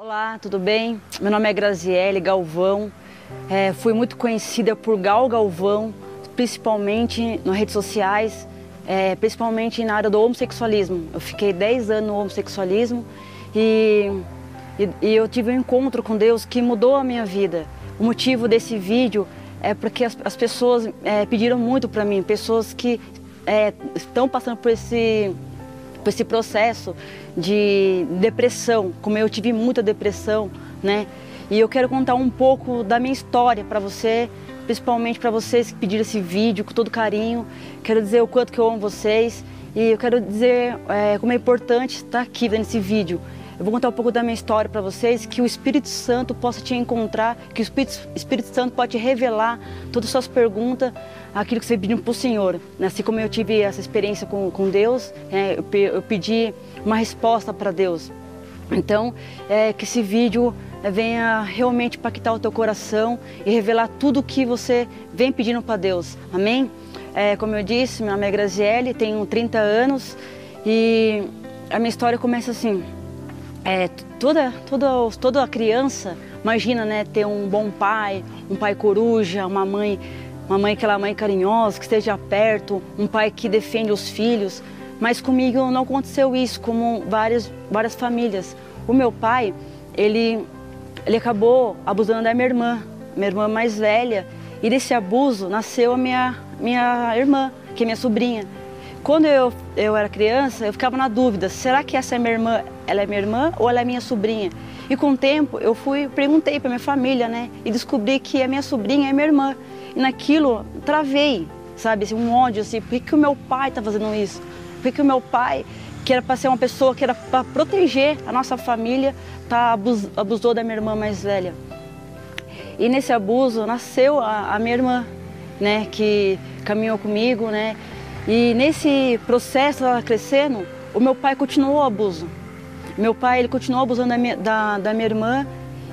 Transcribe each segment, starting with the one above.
Olá, tudo bem? Meu nome é Graziele Galvão, fui muito conhecida por Gal Galvão, principalmente nas redes sociais, principalmente na área do homossexualismo. Eu fiquei 10 anos no homossexualismo e eu tive um encontro com Deus que mudou a minha vida. O motivo desse vídeo é porque as pessoas pediram muito para mim, pessoas que estão passando por esse processo de depressão, como eu tive muita depressão, né? E eu quero contar um pouco da minha história para você, principalmente para vocês que pediram esse vídeo com todo carinho. Quero dizer o quanto que eu amo vocês e eu quero dizer como é importante estar aqui vendo esse vídeo. Eu vou contar um pouco da minha história para vocês, que o Espírito Santo possa te encontrar, que o Espírito Santo pode te revelar todas as suas perguntas, aquilo que você pediu para o Senhor. Assim como eu tive essa experiência com Deus, eu pedi uma resposta para Deus. Então, que esse vídeo venha realmente impactar o teu coração e revelar tudo o que você vem pedindo para Deus. Amém? Como eu disse, meu nome é Graziele, tenho 30 anos e a minha história começa assim. Toda criança imagina, né, ter um bom pai, um pai coruja, uma mãe aquela mãe carinhosa, que esteja perto, um pai que defende os filhos. Mas comigo não aconteceu isso, como várias famílias. O meu pai, ele acabou abusando da minha irmã mais velha, e desse abuso nasceu a minha irmã, que é minha sobrinha. Quando eu era criança, eu ficava na dúvida, será que essa é minha irmã, ela é minha irmã ou ela é minha sobrinha? E com o tempo eu perguntei para minha família, né, e descobri que a minha sobrinha é minha irmã. E naquilo travei, sabe, assim, um ódio, assim, por que o meu pai está fazendo isso? Por que o meu pai, que era para ser uma pessoa que era para proteger a nossa família, abusou da minha irmã mais velha? E nesse abuso nasceu a minha irmã, né, que caminhou comigo, né? E nesse processo, ela crescendo, o meu pai continuou o abuso. Meu pai, ele continuou abusando da minha irmã,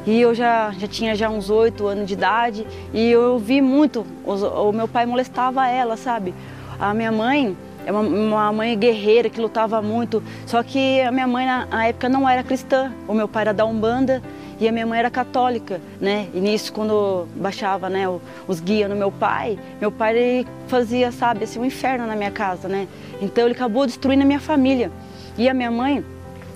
e eu já tinha uns 8 anos de idade, e eu vi muito, o meu pai molestava ela, sabe? A minha mãe é uma mãe guerreira que lutava muito, só que a minha mãe na época não era cristã, o meu pai era da Umbanda e a minha mãe era católica, né? E nisso, quando baixava, né, os guias no meu pai ele fazia, sabe, assim, um inferno na minha casa, né? Então ele acabou destruindo a minha família. E a minha mãe,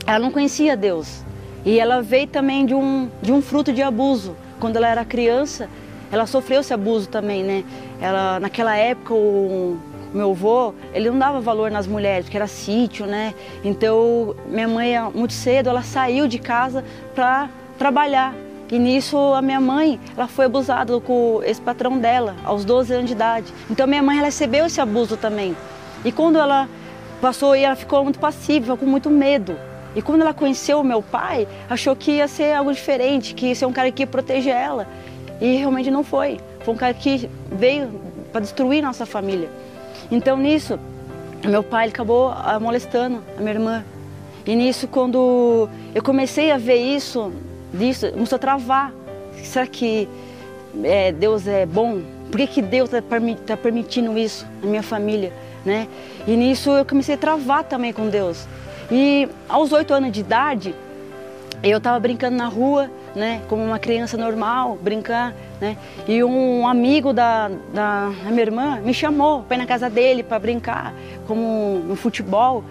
ela não conhecia Deus. E ela veio também de um fruto de abuso. Quando ela era criança, ela sofreu esse abuso também, né? Naquela época, o meu avô, ele não dava valor nas mulheres, porque era sítio, né? Então, minha mãe, muito cedo, ela saiu de casa para trabalhar. E nisso, a minha mãe, ela foi abusada com esse patrão dela, aos 12 anos de idade. Então, minha mãe, ela recebeu esse abuso também. E quando ela passou, ela ficou muito passiva, com muito medo. E quando ela conheceu o meu pai, achou que ia ser algo diferente, que ia ser um cara que ia proteger ela. E realmente não foi. Foi um cara que veio para destruir nossa família. Então, nisso, meu pai ele acabou molestando a minha irmã. E nisso, quando eu comecei a ver isso, começou a travar. Será que Deus é bom? Por que Deus está permitindo isso na minha família, né? E nisso eu comecei a travar também com Deus. E aos 8 anos de idade, eu estava brincando na rua, né, como uma criança normal, brincar, né? E um amigo da minha irmã me chamou para ir na casa dele para brincar, como no futebol.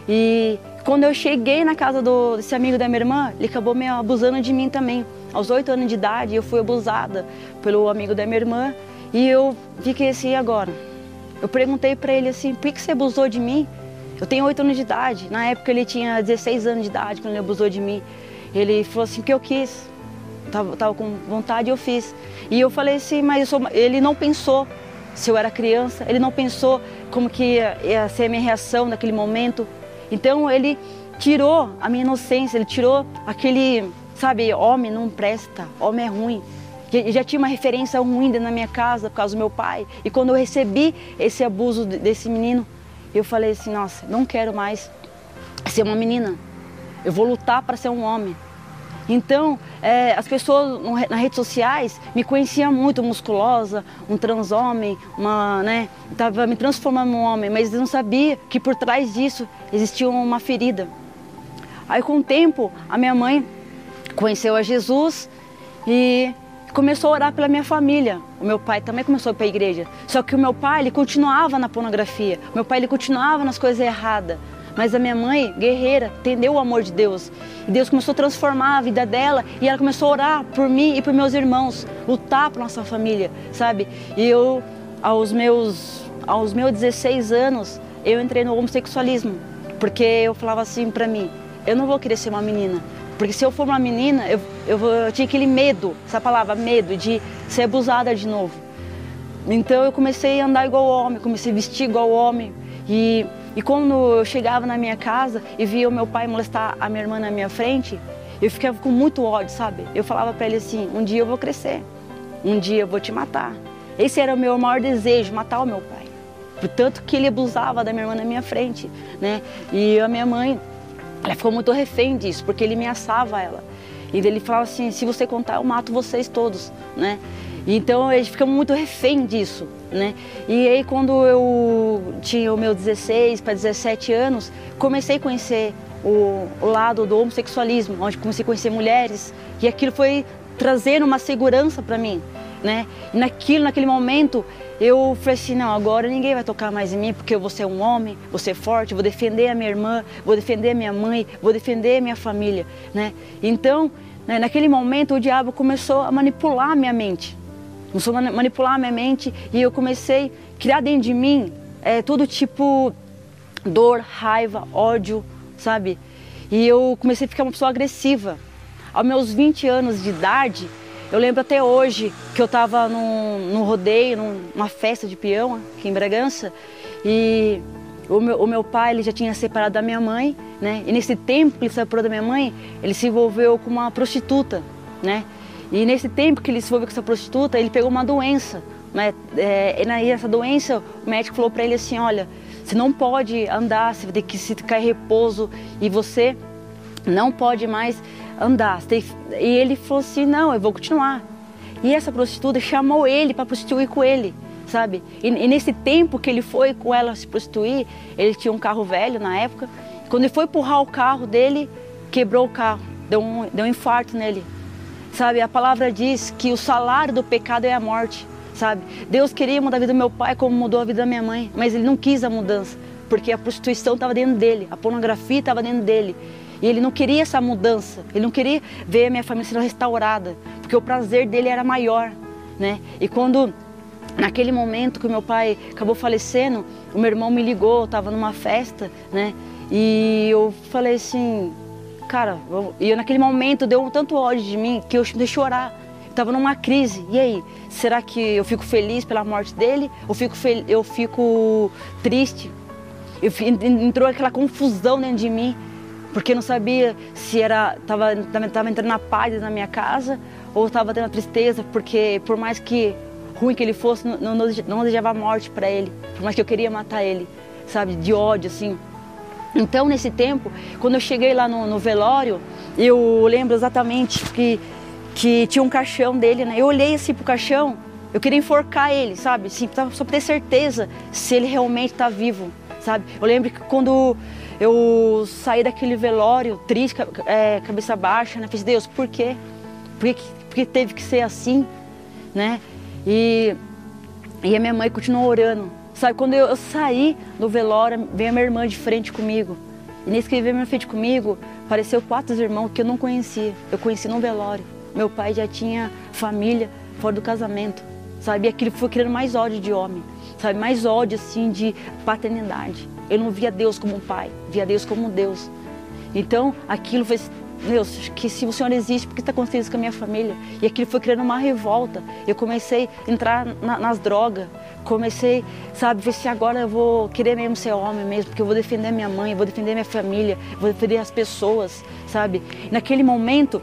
E quando eu cheguei na casa desse amigo da minha irmã, ele acabou me abusando de mim também. Aos 8 anos de idade, eu fui abusada pelo amigo da minha irmã e eu fiquei assim, e agora? Eu perguntei para ele assim, por que você abusou de mim? Eu tenho 8 anos de idade. Na época ele tinha 16 anos de idade quando ele abusou de mim. Ele falou assim, que eu quis. Tava com vontade e eu fiz. E eu falei assim, mas ele não pensou se eu era criança, ele não pensou como que ia ser a minha reação naquele momento. Então ele tirou a minha inocência, ele tirou aquele, sabe, homem não presta, homem é ruim. Já tinha uma referência ruim dentro da minha casa por causa do meu pai. E quando eu recebi esse abuso desse menino, eu falei assim, nossa, não quero mais ser uma menina. Eu vou lutar para ser um homem. Então, as pessoas nas redes sociais me conheciam muito musculosa, um transhomem, né? Estava me transformando num homem, mas eu não sabia que por trás disso existia uma ferida. Aí com o tempo, a minha mãe conheceu a Jesus e começou a orar pela minha família. O meu pai também começou a ir para a igreja. Só que o meu pai, ele continuava na pornografia. O meu pai, ele continuava nas coisas erradas. Mas a minha mãe, guerreira, entendeu o amor de Deus. E Deus começou a transformar a vida dela e ela começou a orar por mim e por meus irmãos, lutar por nossa família, sabe? E eu, aos meus 16 anos, eu entrei no homossexualismo. Porque eu falava assim para mim, eu não vou querer ser uma menina. Porque se eu for uma menina, eu tinha aquele medo, essa palavra, medo, de ser abusada de novo. Então eu comecei a andar igual homem, comecei a vestir igual homem. E quando eu chegava na minha casa e via o meu pai molestar a minha irmã na minha frente, eu ficava com muito ódio, sabe? Eu falava para ele assim, um dia eu vou crescer, um dia eu vou te matar. Esse era o meu maior desejo, matar o meu pai. Portanto que ele abusava da minha irmã na minha frente, né? E a minha mãe, ela ficou muito refém disso, porque ele ameaçava ela. E ele falava assim, se você contar, eu mato vocês todos, né? Então, eles ficam muito refém disso, né? E aí, quando eu tinha os meus 16 para 17 anos, comecei a conhecer o lado do homossexualismo, onde comecei a conhecer mulheres, e aquilo foi trazendo uma segurança para mim, né? E naquele momento, eu falei assim, não, agora ninguém vai tocar mais em mim, porque eu vou ser um homem, vou ser forte, vou defender a minha irmã, vou defender a minha mãe, vou defender a minha família, né? Então, né, naquele momento, o diabo começou a manipular a minha mente. Começou a manipular a minha mente e eu comecei a criar dentro de mim todo tipo dor, raiva, ódio, sabe? E eu comecei a ficar uma pessoa agressiva. Aos meus 20 anos de idade, eu lembro até hoje que eu estava num rodeio, numa festa de peão aqui em Bragança, e o meu pai, ele já tinha separado da minha mãe, né? E nesse tempo que ele separou da minha mãe, ele se envolveu com uma prostituta, né? E nesse tempo que ele se envolveu com essa prostituta, ele pegou uma doença, né? E essa doença, o médico falou para ele assim, olha, você não pode andar, você vai ter que ficar em repouso e você não pode mais andar. E ele falou assim, não, eu vou continuar. E essa prostituta chamou ele para prostituir com ele, sabe? E nesse tempo que ele foi com ela se prostituir, ele tinha um carro velho na época, quando ele foi empurrar o carro dele, quebrou o carro, deu um infarto nele. Sabe, a palavra diz que o salário do pecado é a morte, sabe? Deus queria mudar a vida do meu pai como mudou a vida da minha mãe, mas ele não quis a mudança, porque a prostituição estava dentro dele, a pornografia estava dentro dele. E ele não queria essa mudança, ele não queria ver a minha família sendo restaurada, porque o prazer dele era maior, né? E quando, naquele momento que o meu pai acabou falecendo, o meu irmão me ligou, eu estava numa festa, né? E eu falei assim... Cara, naquele momento deu tanto ódio de mim que eu comecei a chorar. Eu estava numa crise. E aí, será que eu fico feliz pela morte dele? Ou eu fico triste? Entrou aquela confusão dentro de mim, porque eu não sabia se estava entrando na paz na minha casa ou estava tendo tristeza, porque por mais que ruim que ele fosse, não desejava a morte para ele, por mais que eu queria matar ele, sabe, de ódio, assim. Então, nesse tempo, quando eu cheguei lá no velório, eu lembro exatamente que tinha um caixão dele, né? Eu olhei assim pro caixão, eu queria enforcar ele, sabe? Assim, só pra ter certeza se ele realmente tá vivo, sabe? Eu lembro que quando eu saí daquele velório, triste, cabeça baixa, né? Fiz, Deus, por quê? Por que teve que ser assim, né? E a minha mãe continuou orando. Sabe, quando eu saí do velório, veio a minha irmã de frente comigo. E nesse que veio a minha frente comigo, apareceu 4 irmãos que eu não conhecia. Eu conheci no velório. Meu pai já tinha família fora do casamento, sabe? E aquilo foi criando mais ódio de homem, sabe? Mais ódio, assim, de paternidade. Eu não via Deus como um pai, via Deus como Deus. Então, aquilo foi... Deus, que se o Senhor existe, por que está acontecendo isso com a minha família? E aquilo foi criando uma revolta. Eu comecei a entrar nas drogas. Comecei, sabe, ver se agora eu vou querer mesmo ser homem mesmo, porque eu vou defender minha mãe, vou defender minha família, vou defender as pessoas, sabe? E naquele momento,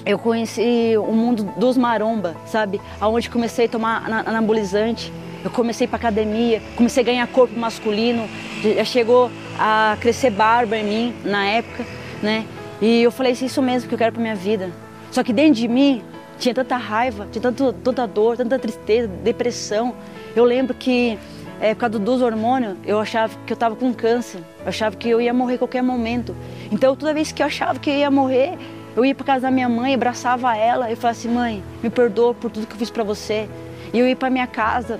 eu conheci o mundo dos maromba, sabe? Onde comecei a tomar anabolizante. Eu comecei para academia, comecei a ganhar corpo masculino. Já chegou a crescer barba em mim na época, né? E eu falei, isso mesmo que eu quero para minha vida. Só que dentro de mim tinha tanta raiva, tinha tanta dor, tanta tristeza, depressão. Eu lembro que, por causa dos hormônios, eu achava que eu estava com câncer. Eu achava que eu ia morrer a qualquer momento. Então, toda vez que eu achava que eu ia morrer, Eu ia para casa da minha mãe, abraçava ela e falava assim, mãe, me perdoa por tudo que eu fiz para você. E eu ia para minha casa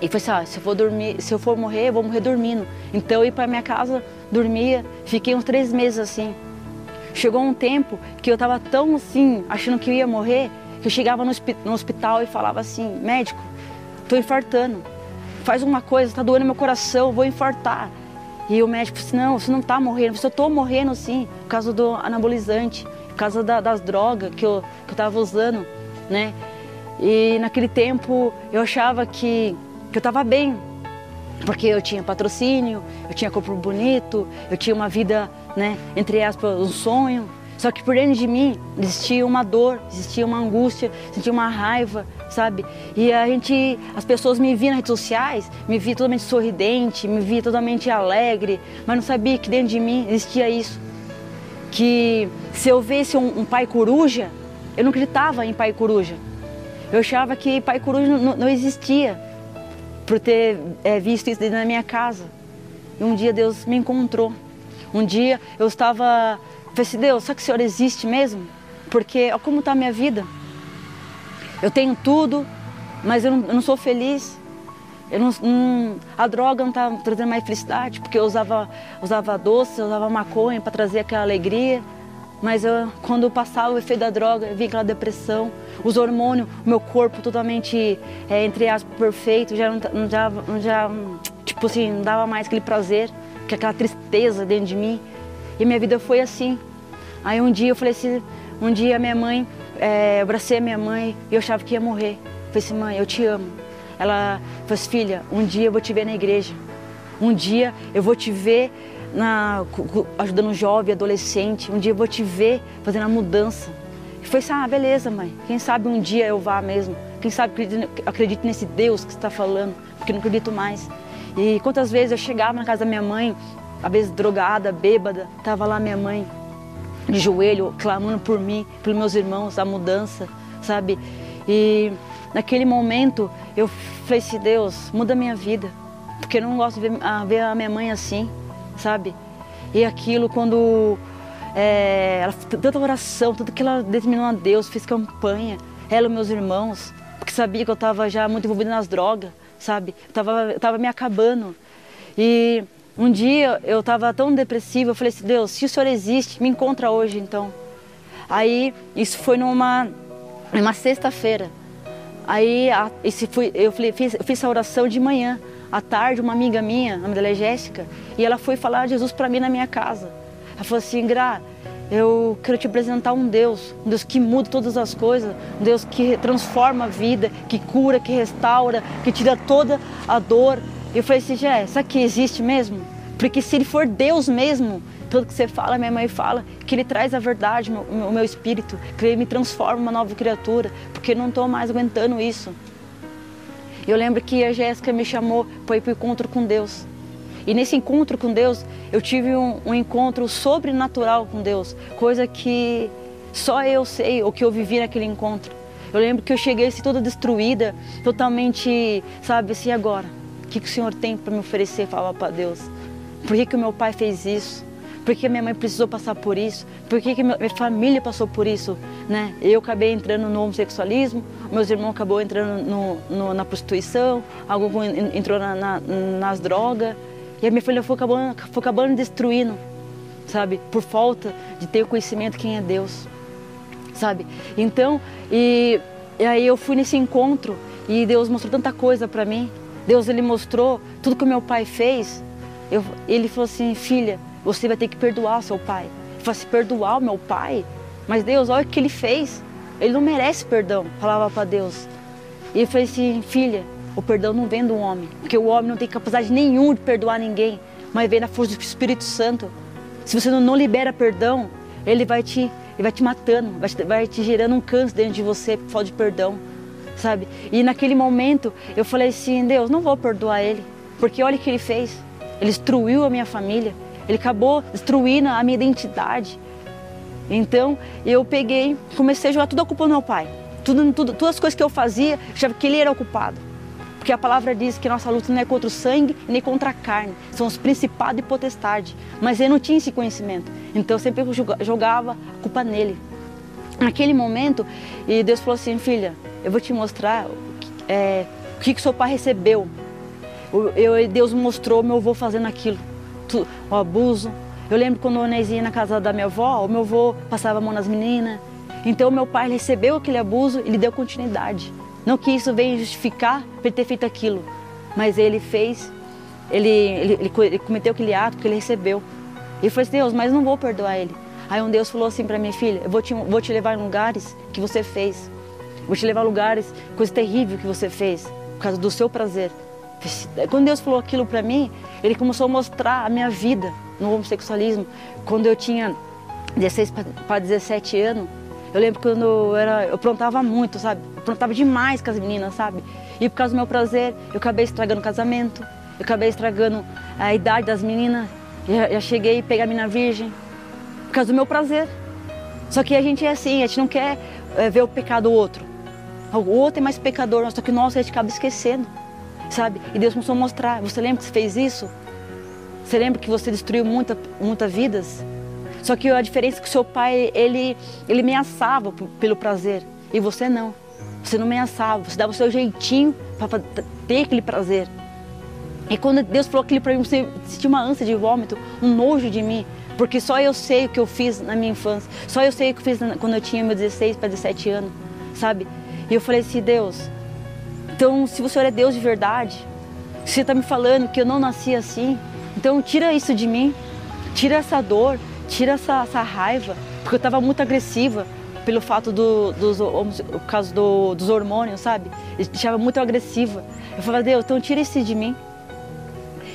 e falei assim, se eu for morrer, eu vou morrer dormindo. Então eu ia para minha casa, dormia, fiquei uns 3 meses assim. Chegou um tempo que eu estava tão assim, achando que eu ia morrer, que eu chegava no hospital e falava assim, médico, estou infartando, faz uma coisa, está doendo meu coração, vou infartar. E o médico disse, não, você não está morrendo. Eu disse, eu estou morrendo sim, por causa do anabolizante, por causa das drogas que eu estava usando, né? E naquele tempo eu achava que eu estava bem, porque eu tinha patrocínio, eu tinha corpo bonito, eu tinha uma vida, né, entre aspas, um sonho. Só que por dentro de mim existia uma dor, existia uma angústia, existia uma raiva, sabe? E as pessoas me viam nas redes sociais, me viam totalmente sorridente, me viam totalmente alegre, mas não sabia que dentro de mim existia isso. Que se eu visse um pai coruja, eu não acreditava em pai coruja. Eu achava que pai coruja não existia, por ter visto isso dentro da minha casa. E um dia Deus me encontrou. Um dia eu estava... Eu falei assim, Deus, será que o Senhor existe mesmo? Porque olha como está a minha vida. Eu tenho tudo, mas eu não sou feliz. A droga não está trazendo mais felicidade, porque eu usava doce, eu usava maconha para trazer aquela alegria. Mas quando eu passava o efeito da droga, eu vinha aquela depressão, os hormônios, o meu corpo totalmente, entre aspas, perfeito, tipo assim, não dava mais aquele prazer, aquela tristeza dentro de mim. E minha vida foi assim. Aí um dia eu falei assim, um dia minha mãe, eu abracei a minha mãe e eu achava que ia morrer. Eu falei assim, mãe, eu te amo. Ela falou assim, filha, um dia eu vou te ver na igreja. Um dia eu vou te ver ajudando jovem, adolescente. Um dia eu vou te ver fazendo a mudança. E foi assim, beleza, mãe. Quem sabe um dia eu vá mesmo. Quem sabe acredite nesse Deus que você está falando, porque eu não acredito mais. E quantas vezes eu chegava na casa da minha mãe, às vezes drogada, bêbada, estava lá minha mãe de joelho, clamando por mim, pelos meus irmãos, a mudança, sabe? E naquele momento eu falei assim, Deus, muda a minha vida, porque eu não gosto de ver a minha mãe assim, sabe? E aquilo quando ela fez tanta oração, tudo que ela determinou a Deus, fez campanha, ela e meus irmãos, porque sabia que eu estava já muito envolvida nas drogas, sabe? Eu estava me acabando. E um dia eu estava tão depressiva, eu falei assim, Deus, se o Senhor existe, me encontra hoje então. Aí isso foi numa sexta-feira. Aí eu fiz essa oração de manhã. À tarde, uma amiga minha, o nome dela é Jéssica, e ela foi falar de Jesus para mim na minha casa. Ela falou assim, Gra, eu quero te apresentar um Deus que muda todas as coisas, um Deus que transforma a vida, que cura, que restaura, que tira toda a dor. Eu falei assim, Jé, será que existe mesmo? Porque se ele for Deus mesmo, tudo que você fala, minha mãe fala, que ele traz a verdade, o meu espírito, que ele me transforma em uma nova criatura, porque eu não estou mais aguentando isso. Eu lembro que a Jéssica me chamou para ir para o encontro com Deus. E nesse encontro com Deus, eu tive um encontro sobrenatural com Deus, coisa que só eu sei, o que eu vivi naquele encontro. Eu lembro que eu cheguei assim, toda destruída, totalmente, sabe, assim, agora, o que o Senhor tem para me oferecer? Falava para Deus. Por que o meu pai fez isso? Por que a minha mãe precisou passar por isso? Por que minha família passou por isso? Né? Eu acabei entrando no homossexualismo, meus irmãos acabou entrando na prostituição, algum entrou nas drogas. E a minha família foi acabando destruindo, sabe? Por falta de ter o conhecimento quem é Deus, sabe? Então, e aí eu fui nesse encontro e Deus mostrou tanta coisa para mim. Deus, ele mostrou tudo que o meu pai fez. Ele falou assim, filha, você vai ter que perdoar o seu pai. Eu falei assim, perdoar o meu pai? Mas Deus, olha o que ele fez. Ele não merece perdão, falava para Deus. E eu falei assim, filha, o perdão não vem do homem, porque o homem não tem capacidade nenhuma de perdoar ninguém, mas vem da força do Espírito Santo. Se você não libera perdão, ele vai te matando, vai te gerando um câncer dentro de você por falta de perdão, sabe? E naquele momento eu falei assim, Deus, não vou perdoar ele, porque olha o que ele fez. Ele destruiu a minha família, ele acabou destruindo a minha identidade. Então eu peguei, comecei a jogar tudo a culpa do meu pai. Todas as coisas que eu fazia, eu achava que ele era o culpado. Porque a palavra diz que nossa luta não é contra o sangue nem contra a carne, são os principados e potestades. Mas eu não tinha esse conhecimento, então eu sempre jogava a culpa nele. Naquele momento, e Deus falou assim, filha, eu vou te mostrar o que seu pai recebeu. Deus mostrou meu avô fazendo aquilo, o abuso. Eu lembro quando nós ia na casa da minha avó, o meu avô passava a mão nas meninas. Então meu pai recebeu aquele abuso e lhe deu continuidade. Não que isso venha justificar por ele ter feito aquilo, mas ele fez, ele cometeu aquele ato porque ele recebeu. E eu falei assim, Deus, mas não vou perdoar ele. Aí um Deus falou assim para minha filha, eu vou te levar em lugares que você fez. Vou te levar a lugares, coisa terrível que você fez, por causa do seu prazer. Quando Deus falou aquilo para mim, Ele começou a mostrar a minha vida no homossexualismo. Quando eu tinha 16 para 17 anos, eu lembro quando eu aprontava muito, sabe? Eu aprontava demais com as meninas, sabe? E por causa do meu prazer, eu acabei estragando o casamento, eu acabei estragando a idade das meninas. Já cheguei a pegar a menina virgem, por causa do meu prazer. Só que a gente é assim, a gente não quer ver o pecado do outro. O outro é mais pecador, só que o nosso a gente acaba esquecendo, sabe? E Deus começou a mostrar, você lembra que você fez isso? Você lembra que você destruiu muitas vidas? Só que a diferença é que o seu pai, ele ameaçava pelo prazer, e você não. Você não ameaçava, você dava o seu jeitinho para ter aquele prazer. E quando Deus falou aquilo para mim, você sentiu uma ânsia de vômito, um nojo de mim, porque só eu sei o que eu fiz na minha infância, só eu sei o que eu fiz quando eu tinha meus 16 para 17 anos, sabe? E eu falei assim, Deus, então se o Senhor é Deus de verdade, se você está me falando que eu não nasci assim, então tira isso de mim, tira essa dor, tira essa raiva, porque eu estava muito agressiva pelo fato dos hormônios, sabe? Eu estava muito agressiva. Eu falava, Deus, então tira isso de mim.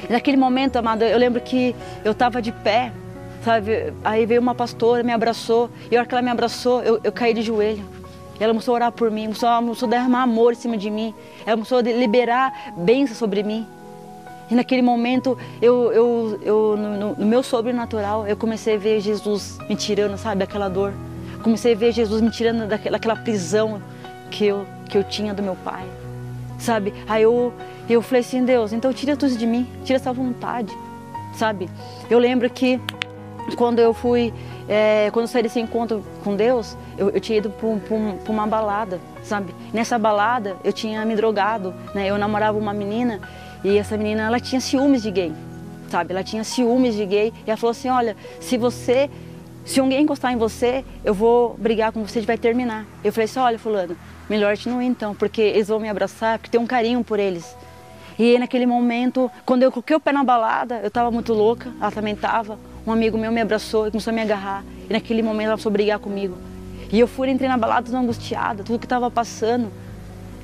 E naquele momento, amada, eu lembro que eu estava de pé, sabe? Aí veio uma pastora, me abraçou, e a hora que ela me abraçou, eu caí de joelho. Ela começou a orar por mim, começou a derramar amor em cima de mim, ela começou a liberar bênçãos sobre mim. E naquele momento, no meu sobrenatural, eu comecei a ver Jesus me tirando, sabe, daquela dor. Comecei a ver Jesus me tirando daquela prisão que eu tinha do meu pai, sabe? Aí eu falei assim, Deus, então tira tudo de mim, tira essa vontade, sabe? Eu lembro que quando eu saí desse encontro com Deus, eu tinha ido para uma balada, sabe? Nessa balada eu tinha me drogado, né? Eu namorava uma menina e essa menina, ela tinha ciúmes de gay, sabe? Ela tinha ciúmes de gay e ela falou assim, olha, se alguém encostar em você, eu vou brigar com você, a gente vai terminar. Eu falei assim, olha, fulano, melhor a gente não ir então, porque eles vão me abraçar, porque tem um carinho por eles. E naquele momento, quando eu coloquei o pé na balada, eu estava muito louca, ela também estava. Um amigo meu me abraçou e começou a me agarrar. E naquele momento ela começou a brigar comigo. E eu entrei na balada toda angustiada, tudo que estava passando.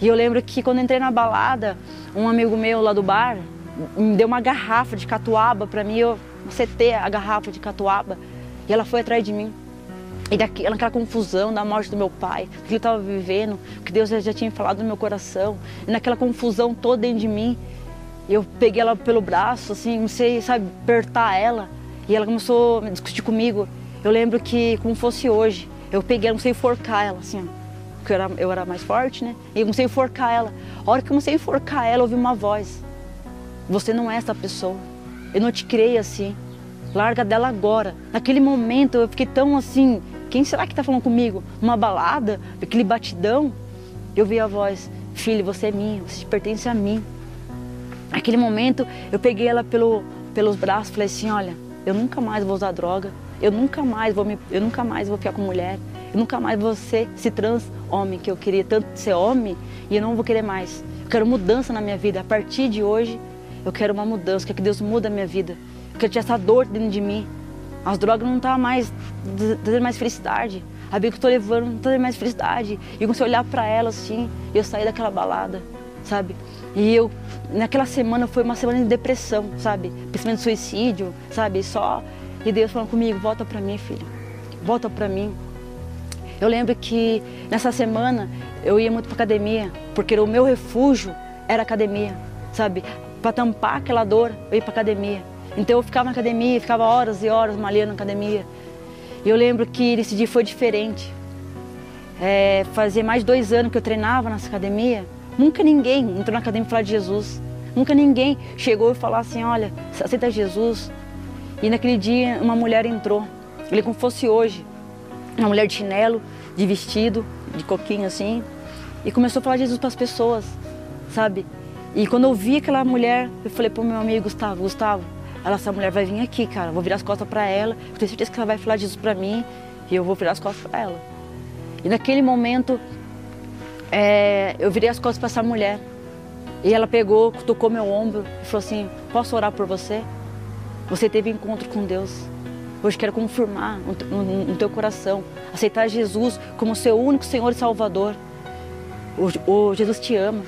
E eu lembro que quando entrei na balada, um amigo meu lá do bar me deu uma garrafa de catuaba para mim, eu acertei a garrafa de catuaba e ela foi atrás de mim. E naquela confusão da morte do meu pai, do que eu estava vivendo, que Deus já tinha falado no meu coração, e naquela confusão toda dentro de mim, eu peguei ela pelo braço, assim, comecei, sabe, apertar ela, e ela começou a discutir comigo. Eu lembro que, como fosse hoje, eu peguei ela, comecei a enforcar ela, assim, porque eu era mais forte, né? E eu comecei a enforcar ela. A hora que eu comecei a enforcar ela, eu ouvi uma voz. Você não é essa pessoa. Eu não te criei assim. Larga dela agora. Naquele momento, eu fiquei tão assim, quem será que está falando comigo? Uma balada? Aquele batidão? Eu vi a voz, filho, você é minha, você pertence a mim. Naquele momento, eu peguei ela pelos braços e falei assim, olha, eu nunca mais vou usar droga, eu nunca mais vou ficar com mulher, eu nunca mais vou ser esse trans homem que eu queria tanto ser homem e eu não vou querer mais. Eu quero mudança na minha vida. A partir de hoje, eu quero uma mudança, eu quero que Deus mude a minha vida. Eu quero tirar essa dor dentro de mim. As drogas não estavam mais trazendo mais felicidade. A vida que eu estou levando não está trazendo mais felicidade. E eu comecei a olhar para ela assim, e eu saí daquela balada, sabe? E naquela semana foi uma semana de depressão, sabe? Pensamento de suicídio, sabe? E Deus falando comigo, volta para mim, filho. Volta para mim. Eu lembro que nessa semana eu ia muito para academia, porque o meu refúgio era academia, sabe? Para tampar aquela dor, eu ia para academia. Então eu ficava na academia, ficava horas e horas malhando na academia. E eu lembro que nesse dia foi diferente. Fazia mais de 2 anos que eu treinava nessa academia. Nunca ninguém entrou na academia e falou de Jesus. Nunca ninguém chegou e falou assim, olha, aceita Jesus. E naquele dia uma mulher entrou. Ele como fosse hoje. Uma mulher de chinelo, de vestido, de coquinho assim, e começou a falar de Jesus para as pessoas, sabe? E quando eu vi aquela mulher, eu falei pro meu amigo Gustavo, essa mulher vai vir aqui, cara, eu vou virar as costas para ela, eu tenho certeza que ela vai falar de Jesus para mim e eu vou virar as costas para ela. E naquele momento, eu virei as costas para essa mulher e ela pegou, tocou meu ombro e falou assim: posso orar por você? Você teve encontro com Deus. Hoje quero confirmar no teu coração, aceitar Jesus como seu único Senhor e Salvador. O Jesus te ama,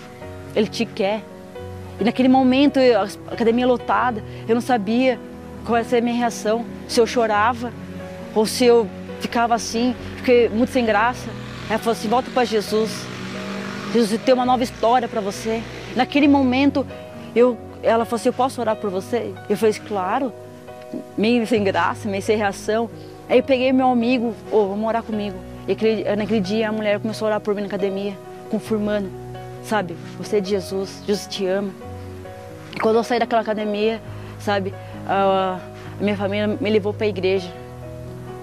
Ele te quer. E naquele momento, a academia lotada, eu não sabia qual ia ser a minha reação. Se eu chorava ou se eu ficava assim, fiquei muito sem graça. Ela falou assim: volta para Jesus. Jesus tem uma nova história para você. Naquele momento, ela falou assim: eu posso orar por você? Eu falei: claro. Meio sem graça, meio sem reação. Aí eu peguei meu amigo: vamos orar comigo. E naquele dia a mulher começou a orar por mim na academia, confirmando, sabe, você é de Jesus, Jesus te ama. E quando eu saí daquela academia, sabe, a minha família me levou para a igreja.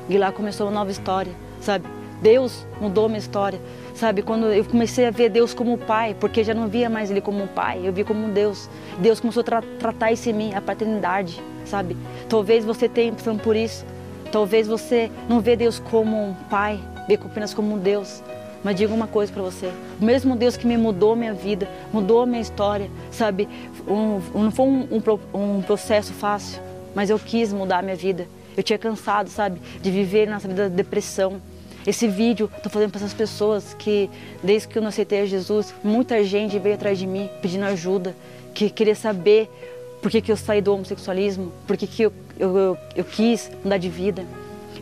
E lá começou uma nova história, sabe. Deus mudou a minha história, sabe, quando eu comecei a ver Deus como pai, porque já não via mais Ele como um pai, eu via como um Deus. Deus começou a tratar isso em mim, a paternidade, sabe. Talvez você tenha passando por isso, talvez você não vê Deus como um pai, vê apenas como um Deus. Mas digo uma coisa para você: o mesmo Deus que me mudou minha vida, mudou a minha história, sabe, não foi um processo fácil, mas eu quis mudar a minha vida. Eu tinha cansado, sabe, de viver nessa vida de depressão. Esse vídeo estou fazendo para essas pessoas que, desde que eu não aceitei a Jesus, muita gente veio atrás de mim pedindo ajuda, que queria saber por que eu saí do homossexualismo, por que eu quis mudar de vida.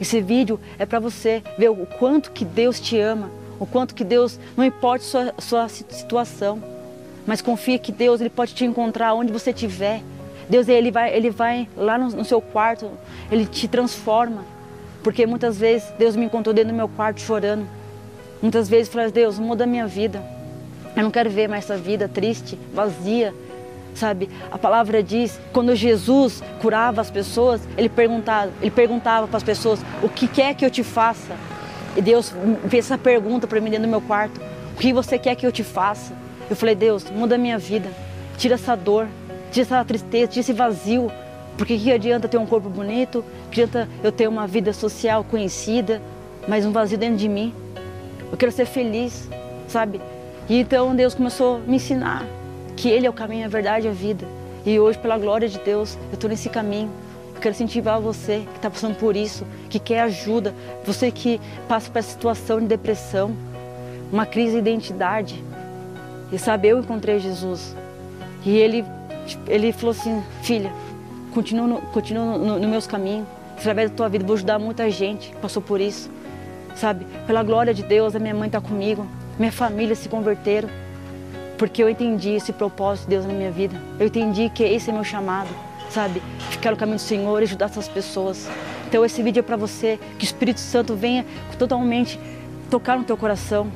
Esse vídeo é para você ver o quanto que Deus te ama, o quanto que Deus, não importa sua situação, mas confia que Deus, Ele pode te encontrar onde você estiver. Deus, Ele vai lá no seu quarto, Ele te transforma. Porque muitas vezes Deus me encontrou dentro do meu quarto chorando. Muitas vezes eu falei: Deus, muda a minha vida. Eu não quero ver mais essa vida triste, vazia, sabe? A palavra diz, quando Jesus curava as pessoas, Ele perguntava para as pessoas: o que quer que eu te faça? E Deus fez essa pergunta para mim dentro do meu quarto: o que você quer que eu te faça? Eu falei: Deus, muda a minha vida, tira essa dor, tira essa tristeza, tira esse vazio. Porque que adianta ter um corpo bonito, que adianta eu ter uma vida social conhecida, mas um vazio dentro de mim? Eu quero ser feliz, sabe? E então Deus começou a me ensinar que Ele é o caminho, a verdade e a vida. E hoje, pela glória de Deus, eu estou nesse caminho. Eu quero incentivar você que está passando por isso, que quer ajuda, você que passa por essa situação de depressão, uma crise de identidade. E sabe, eu encontrei Jesus. E Ele falou assim: filha, continua nos meus caminhos, através da tua vida, vou ajudar muita gente que passou por isso, sabe? Pela glória de Deus, a minha mãe está comigo, minha família se converteram, porque eu entendi esse propósito de Deus na minha vida. Eu entendi que esse é meu chamado, sabe? Ficar no caminho do Senhor e ajudar essas pessoas. Então esse vídeo é para você, que o Espírito Santo venha totalmente tocar no teu coração.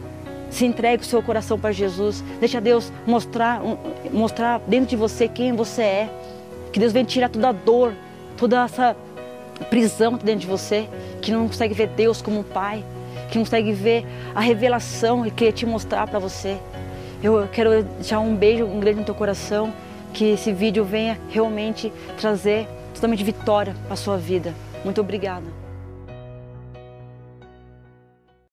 Se entregue o seu coração para Jesus, deixa Deus mostrar dentro de você quem você é. Que Deus venha tirar toda a dor, toda essa prisão dentro de você, que não consegue ver Deus como um pai, que não consegue ver a revelação e querer te mostrar para você. Eu quero deixar um beijo grande no teu coração, que esse vídeo venha realmente trazer totalmente vitória para a sua vida. Muito obrigada.